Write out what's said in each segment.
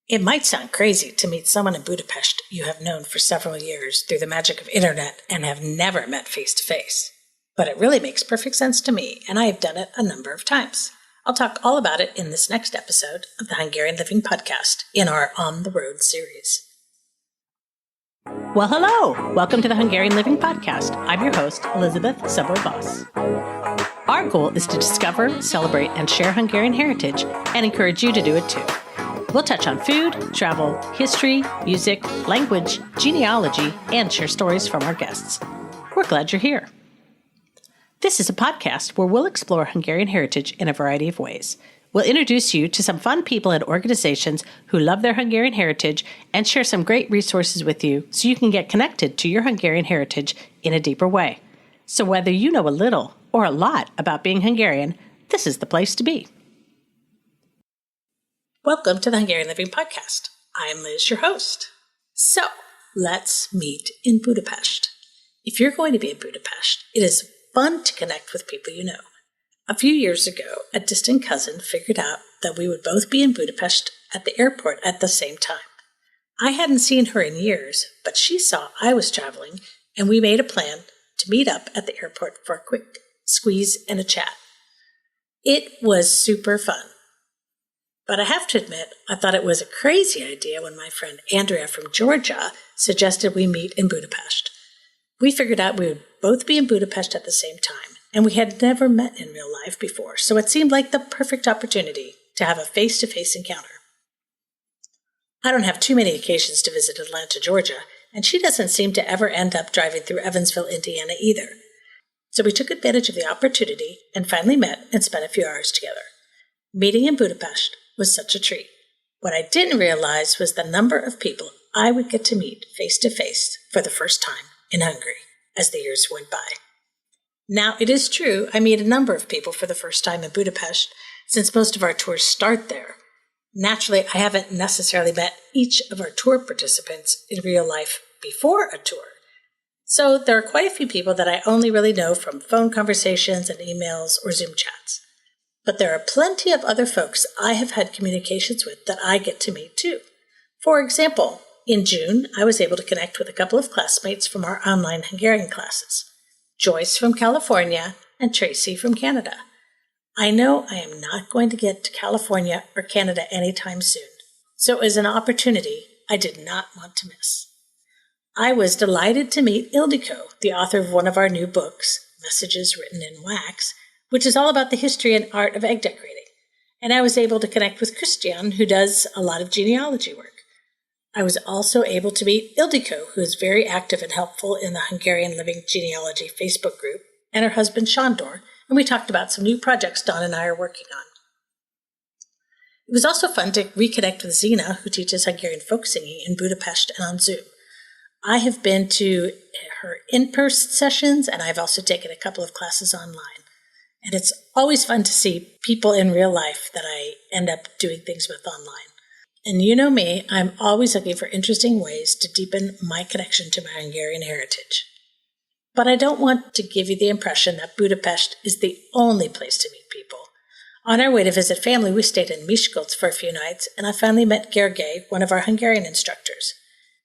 It might sound crazy to meet someone in Budapest you have known for several years through the magic of internet and have never met face to face. But it really makes perfect sense to me, and I have done it a number of times. I'll talk all about it in this next episode of the Hungarian Living Podcast in our On the Road series. Well, hello! Welcome to the Hungarian Living Podcast. I'm your host, Elizabeth Szabó-Voss. Our goal is to discover, celebrate, and share Hungarian heritage and encourage you to do it too. We'll touch on food, travel, history, music, language, genealogy, and share stories from our guests. We're glad you're here. This is a podcast where we'll explore Hungarian heritage in a variety of ways. We'll introduce you to some fun people and organizations who love their Hungarian heritage and share some great resources with you so you can get connected to your Hungarian heritage in a deeper way. So whether you know a little or a lot about being Hungarian, this is the place to be. Welcome to the Hungarian Living Podcast. I'm Liz, your host. So, let's meet in Budapest. If you're going to be in Budapest, it is fun to connect with people you know. A few years ago, a distant cousin figured out that we would both be in Budapest at the airport at the same time. I hadn't seen her in years, but she saw I was traveling, and we made a plan to meet up at the airport for a quick squeeze and a chat. It was super fun. But I have to admit, I thought it was a crazy idea when my friend Andrea from Georgia suggested we meet in Budapest. We figured out we would both be in Budapest at the same time, and we had never met in real life before, so it seemed like the perfect opportunity to have a face-to-face encounter. I don't have too many occasions to visit Atlanta, Georgia, and she doesn't seem to ever end up driving through Evansville, Indiana either. So we took advantage of the opportunity and finally met and spent a few hours together. Meeting in Budapest was such a treat. What I didn't realize was the number of people I would get to meet face-to-face for the first time in Hungary as the years went by. Now, it is true I meet a number of people for the first time in Budapest, since most of our tours start there. Naturally, I haven't necessarily met each of our tour participants in real life before a tour. So there are quite a few people that I only really know from phone conversations and emails or Zoom chats. But there are plenty of other folks I have had communications with that I get to meet too. For example, in June, I was able to connect with a couple of classmates from our online Hungarian classes, Joyce from California and Tracy from Canada. I know I am not going to get to California or Canada anytime soon, so it was an opportunity I did not want to miss. I was delighted to meet Ildiko, the author of one of our new books, Messages Written in Wax, which is all about the history and art of egg decorating. And I was able to connect with Christian, who does a lot of genealogy work. I was also able to meet Ildiko, who is very active and helpful in the Hungarian Living Genealogy Facebook group, and her husband Sándor, and we talked about some new projects Don and I are working on. It was also fun to reconnect with Zina, who teaches Hungarian folk singing in Budapest and on Zoom. I have been to her in-person sessions, and I've also taken a couple of classes online. And it's always fun to see people in real life that I end up doing things with online. And you know me, I'm always looking for interesting ways to deepen my connection to my Hungarian heritage. But I don't want to give you the impression that Budapest is the only place to meet people. On our way to visit family, we stayed in Miskolc for a few nights, and I finally met Gergely, one of our Hungarian instructors.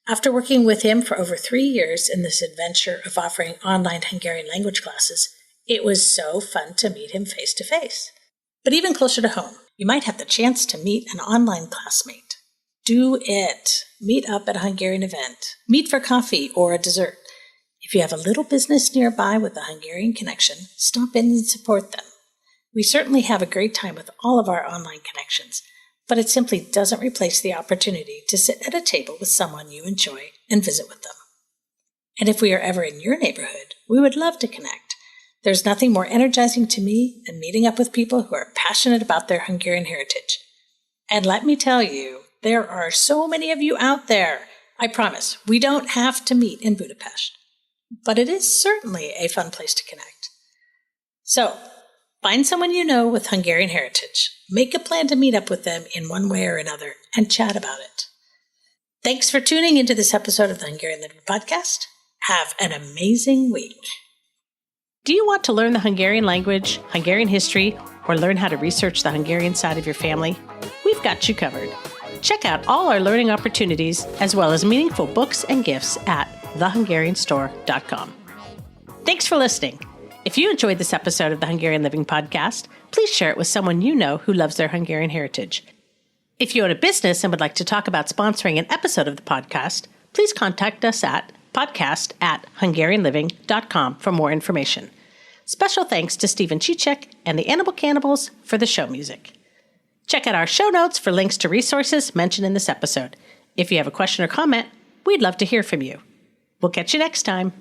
After working with him for over 3 years in this adventure of offering online Hungarian language classes, it was so fun to meet him face to face. But even closer to home, you might have the chance to meet an online classmate. Do it. Meet up at a Hungarian event. Meet for coffee or a dessert. If you have a little business nearby with a Hungarian connection, stop in and support them. We certainly have a great time with all of our online connections, but it simply doesn't replace the opportunity to sit at a table with someone you enjoy and visit with them. And if we are ever in your neighborhood, we would love to connect. There's nothing more energizing to me than meeting up with people who are passionate about their Hungarian heritage. And let me tell you, there are so many of you out there. I promise, we don't have to meet in Budapest. But it is certainly a fun place to connect. So, find someone you know with Hungarian heritage. Make a plan to meet up with them in one way or another and chat about it. Thanks for tuning into this episode of the Hungarian Living Podcast. Have an amazing week. Do you want to learn the Hungarian language, Hungarian history, or learn how to research the Hungarian side of your family? We've got you covered. Check out all our learning opportunities, as well as meaningful books and gifts at thehungarianstore.com. Thanks for listening. If you enjoyed this episode of the Hungarian Living Podcast, please share it with someone you know who loves their Hungarian heritage. If you own a business and would like to talk about sponsoring an episode of the podcast, please contact us at podcast@hungarianliving.com for more information. Special thanks to Stephen Chichek and the Animal Cannibals for the show music. Check out our show notes for links to resources mentioned in this episode. If you have a question or comment, we'd love to hear from you. We'll catch you next time.